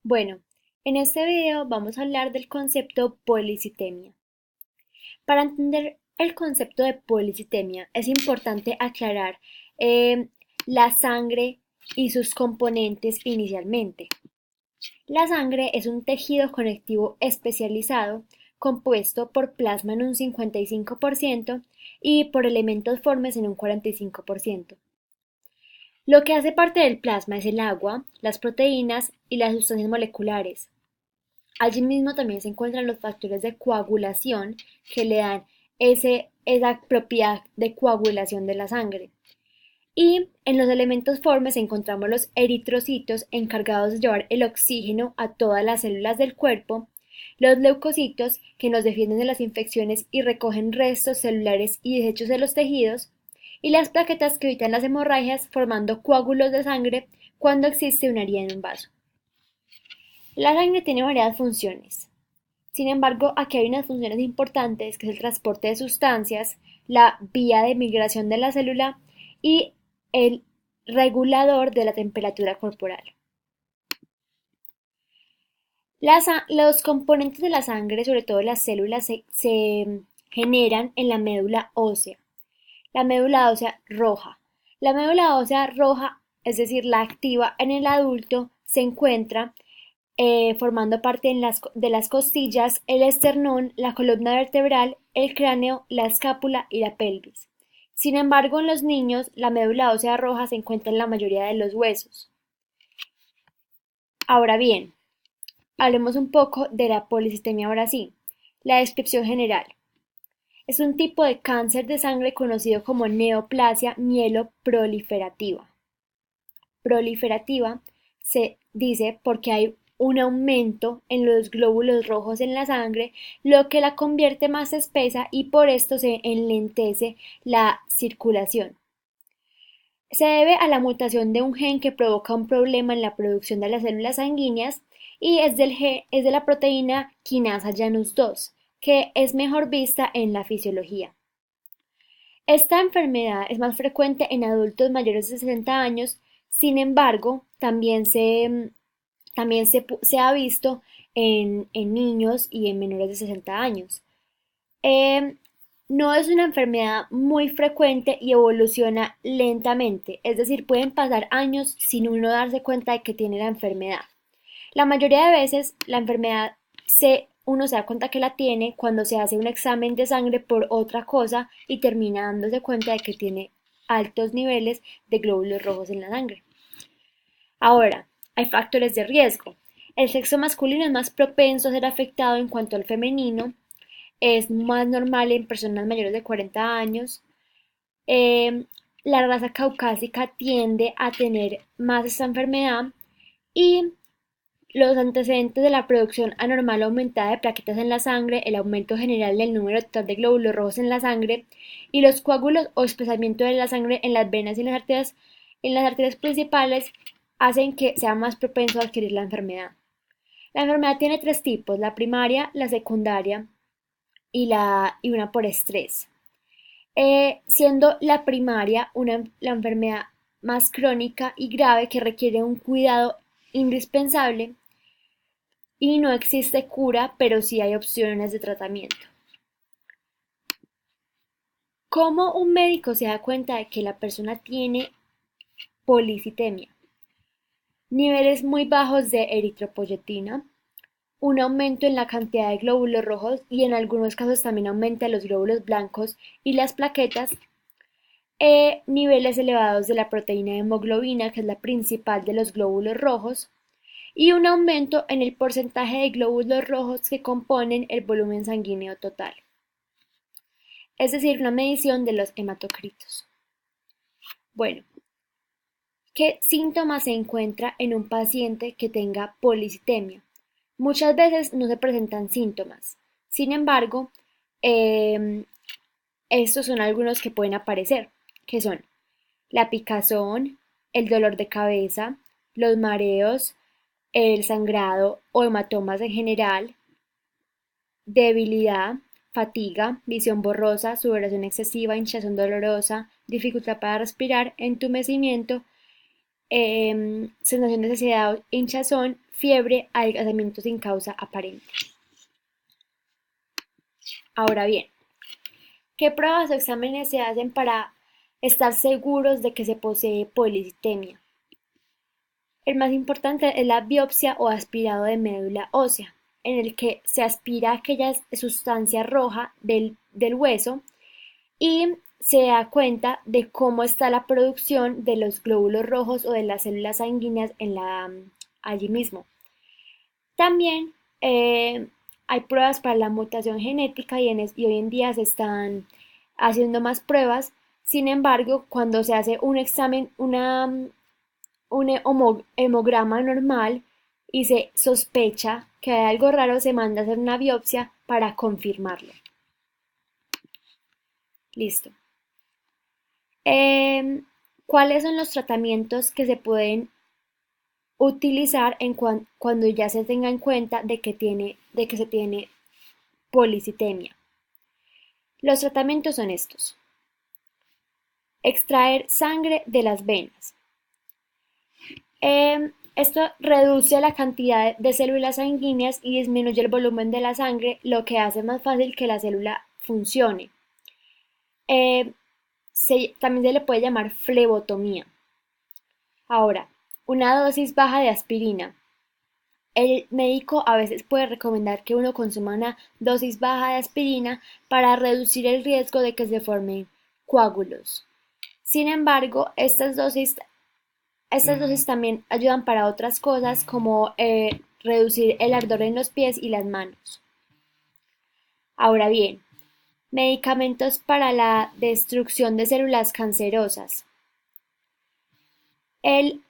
Bueno, en este video vamos a hablar del concepto policitemia. Para entender el concepto de policitemia es importante aclarar eh, la sangre y sus componentes inicialmente. La sangre es un tejido conectivo especializado compuesto por plasma en un 55% y por elementos formes en un 45%. Lo que hace parte del plasma es el agua, las proteínas y las sustancias moleculares. Allí mismo también se encuentran los factores de coagulación que le dan esa propiedad de coagulación de la sangre. Y en los elementos formes encontramos los eritrocitos encargados de llevar el oxígeno a todas las células del cuerpo, los leucocitos que nos defienden de las infecciones y recogen restos celulares y desechos de los tejidos, y las plaquetas que evitan las hemorragias formando coágulos de sangre cuando existe una herida en un vaso. La sangre tiene varias funciones. Sin embargo, aquí hay unas funciones importantes, que es el transporte de sustancias, la vía de migración de la célula y el regulador de la temperatura corporal. Los componentes de la sangre, sobre todo las células, se generan en la médula ósea. La médula ósea roja. La médula ósea roja, es decir, la activa en el adulto, se encuentra formando parte de las costillas, el esternón, la columna vertebral, el cráneo, la escápula y la pelvis. Sin embargo, en los niños, la médula ósea roja se encuentra en la mayoría de los huesos. Ahora bien, hablemos un poco de la policitemia ahora sí. La descripción general. Es un tipo de cáncer de sangre conocido como neoplasia mieloproliferativa. Proliferativa se dice porque hay un aumento en los glóbulos rojos en la sangre, lo que la convierte más espesa y por esto se enlentece la circulación. Se debe a la mutación de un gen que provoca un problema en la producción de las células sanguíneas y es de la proteína quinasa Janus 2, que es mejor vista en la fisiología. Esta enfermedad es más frecuente en adultos mayores de 60 años, sin embargo, se ha visto en niños y en menores de 60 años. Eh, no es una enfermedad muy frecuente y evoluciona lentamente, es decir, pueden pasar años sin uno darse cuenta de que tiene la enfermedad. La mayoría de veces la enfermedad uno se da cuenta que la tiene cuando se hace un examen de sangre por otra cosa y termina dándose cuenta de que tiene altos niveles de glóbulos rojos en la sangre. Ahora, hay factores de riesgo. El sexo masculino es más propenso a ser afectado en cuanto al femenino, es más normal en personas mayores de 40 años. Eh, la raza caucásica tiende a tener más esta enfermedad y los antecedentes de la producción anormal aumentada de plaquetas en la sangre, el aumento general del número total de glóbulos rojos en la sangre y los coágulos o espesamiento de la sangre en las venas y en las arterias principales hacen que sea más propenso a adquirir la enfermedad. La enfermedad tiene tres tipos, la primaria, la secundaria y una por estrés. Siendo la primaria la enfermedad más crónica y grave que requiere un cuidado indispensable y no existe cura, pero sí hay opciones de tratamiento. ¿Cómo un médico se da cuenta de que la persona tiene policitemia? Niveles muy bajos de eritropoyetina, un aumento en la cantidad de glóbulos rojos y en algunos casos también aumenta los glóbulos blancos y las plaquetas, niveles elevados de la proteína de hemoglobina, que es la principal de los glóbulos rojos, y un aumento en el porcentaje de glóbulos rojos que componen el volumen sanguíneo total, es decir, una medición de los hematocritos. Bueno, ¿qué síntomas se encuentra en un paciente que tenga policitemia? Muchas veces no se presentan síntomas. Sin embargo, eh, estos son algunos que pueden aparecer, que son la picazón, el dolor de cabeza, los mareos, el sangrado o hematomas en general, debilidad, fatiga, visión borrosa, sudoración excesiva, hinchazón dolorosa, dificultad para respirar, entumecimiento sensación de saciedad o hinchazón, fiebre, adelgazamiento sin causa aparente. Ahora bien, ¿qué pruebas o exámenes se hacen para estar seguros de que se posee policitemia? El más importante es la biopsia o aspirado de médula ósea, en el que se aspira aquella sustancia roja del hueso y se da cuenta de cómo está la producción de los glóbulos rojos o de las células sanguíneas allí mismo. También hay pruebas para la mutación genética y hoy en día se están haciendo más pruebas. Sin embargo, cuando se hace un examen, un hemograma normal y se sospecha que hay algo raro, se manda a hacer una biopsia para confirmarlo. Listo. ¿Cuáles son los tratamientos que se pueden utilizar cuando ya se tenga en cuenta de que se tiene policitemia? Los tratamientos son estos: extraer sangre de las venas. Esto reduce la cantidad de células sanguíneas y disminuye el volumen de la sangre, lo que hace más fácil que la célula funcione. Eh, También se le puede llamar flebotomía. Ahora, una dosis baja de aspirina. El médico a veces puede recomendar que uno consuma una dosis baja de aspirina para reducir el riesgo de que se formen coágulos. Sin embargo, estas dosis también ayudan para otras cosas como reducir el ardor en los pies y las manos. Ahora bien, medicamentos para la destrucción de células cancerosas. El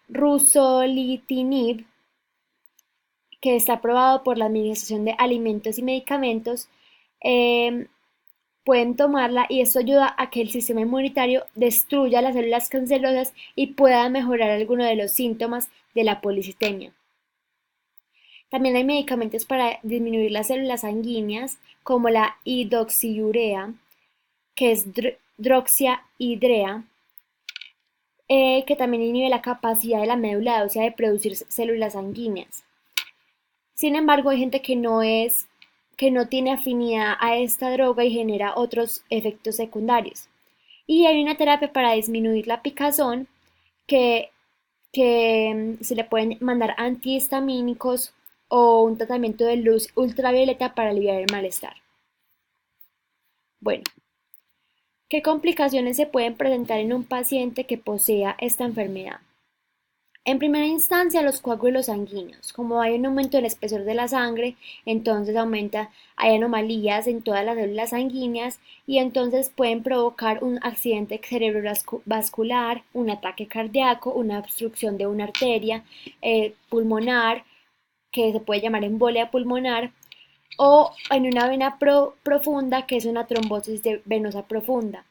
ruxolitinib, que está aprobado por la Administración de Alimentos y Medicamentos, eh, pueden tomarla y esto ayuda a que el sistema inmunitario destruya las células cancerosas y pueda mejorar algunos de los síntomas de la policitemia. También hay medicamentos para disminuir las células sanguíneas, como la hidroxiurea, que es droxiahidrea, que también inhibe la capacidad de la médula ósea de producir células sanguíneas. Sin embargo, hay gente que no tiene afinidad a esta droga y genera otros efectos secundarios. Y hay una terapia para disminuir la picazón que, que se le pueden mandar antihistamínicos o un tratamiento de luz ultravioleta para aliviar el malestar. Bueno, ¿qué complicaciones se pueden presentar en un paciente que posea esta enfermedad? En primera instancia, los coágulos sanguíneos. Como hay un aumento del espesor de la sangre, entonces hay anomalías en todas las células sanguíneas y entonces pueden provocar un accidente cerebrovascular, un ataque cardíaco, una obstrucción de una arteria pulmonar, que se puede llamar embolia pulmonar, o en una vena profunda, que es una trombosis venosa profunda.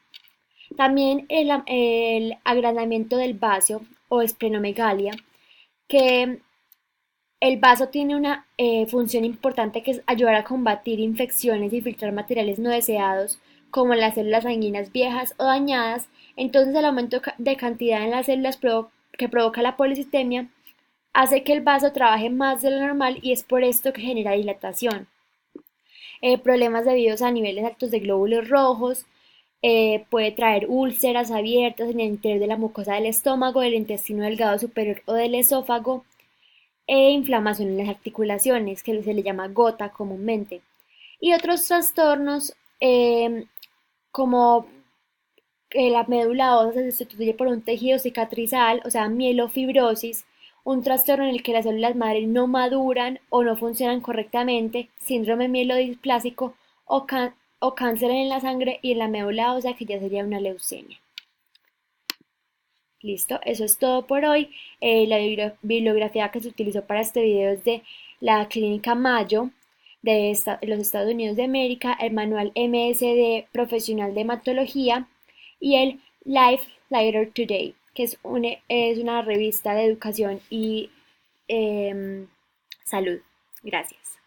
También el agrandamiento del vaso o esplenomegalia, que el vaso tiene una función importante que es ayudar a combatir infecciones y filtrar materiales no deseados como las células sanguíneas viejas o dañadas. Entonces el aumento de cantidad en las células que provoca la policitemia hace que el vaso trabaje más de lo normal y es por esto que genera dilatación. Problemas debidos a niveles altos de glóbulos rojos, puede traer úlceras abiertas en el interior de la mucosa del estómago, del intestino delgado superior o del esófago, e inflamación en las articulaciones, que se le llama gota comúnmente. Y otros trastornos como que la médula ósea se sustituye por un tejido cicatrizal, o sea, mielofibrosis, un trastorno en el que las células madre no maduran o no funcionan correctamente, síndrome mielodisplásico o cáncer en la sangre y en la médula ósea, que ya sería una leucemia. Listo, eso es todo por hoy. La bibliografía que se utilizó para este video es de la Clínica Mayo de los Estados Unidos de América, el manual MSD Profesional de Hematología y el Life Later Today, que es una revista de educación y salud. Gracias.